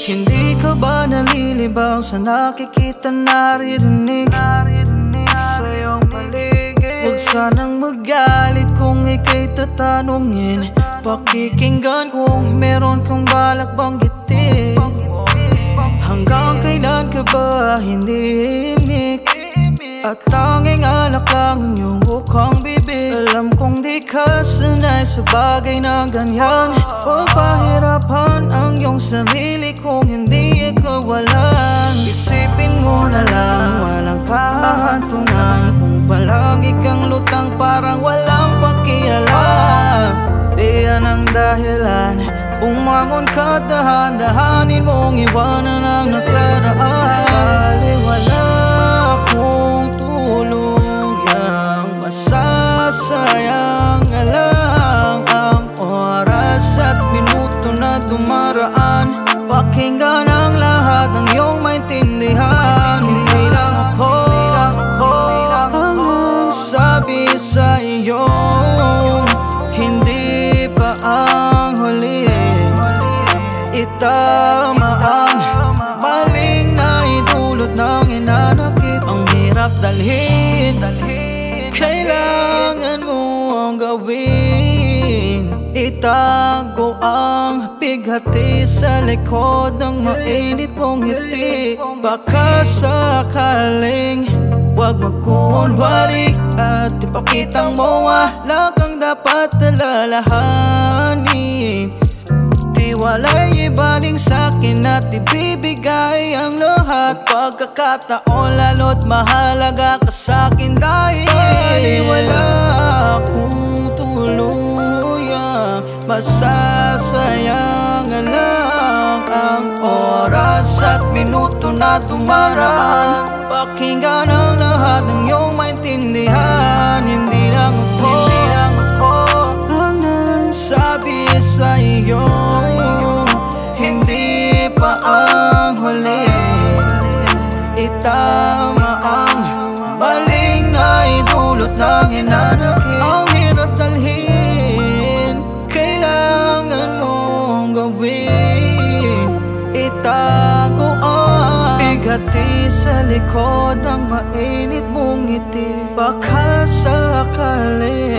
Hindi ka ba nalilibang sa nakikita, naririnig sa iyong paligid? Huwag sanang magalit kung ika'y tatanungin, pakikinggan kung meron kang balak banggitin. Hanggang kailan ka ba hindi himik? At tanging alak lang ang iyong mukhang bibig. Alam kong di ka sanay sa bagay na ganyan. Huwag pahirapan ang iyong sarili kung hindi ikaw walang. Isipin mo na lang, walang kahantungan. Kung palagi kang lutang parang walang pakialam, di yan ang dahilan. Bumangon ka, dahan-dahanin mong iwanan ang nakaraan. Baliwala akong tulong yang masasayang na lang ang oras at minuto na dumaraan. Pakinggan ang lahat ng iyong maintindihan. Hindi lang ako ang nagsabi sa iyo, hindi pa ang huli. Itama ang maling na idulot ng inanakit. Ang hirap dalhin, kailangan mo ang gawin. Itago ang bighati sa likod ng mainit mong ngiti. Baka sakaling huwag magkunwari at ipakitang mo wala kang dapat alalahanin. Wala'y ibaling sa'kin at ibibigay ang lahat. Pagkakataon lalo't mahalaga ka sa'kin dahil wala akong tuluyang masasayang lang ang oras at minuto na dumaraan. Pakinggan ang lahat ng iyong maintindihan. Hindi lang ako ang nagsabi sa iyo, hindi pa ang huli. Itama ang maling na idulot ng hinanakit. Ang hirap dalhin, kailangan mong gawin. Itago ang bighati sa likod ng mainit mong ngiti. Baka sakali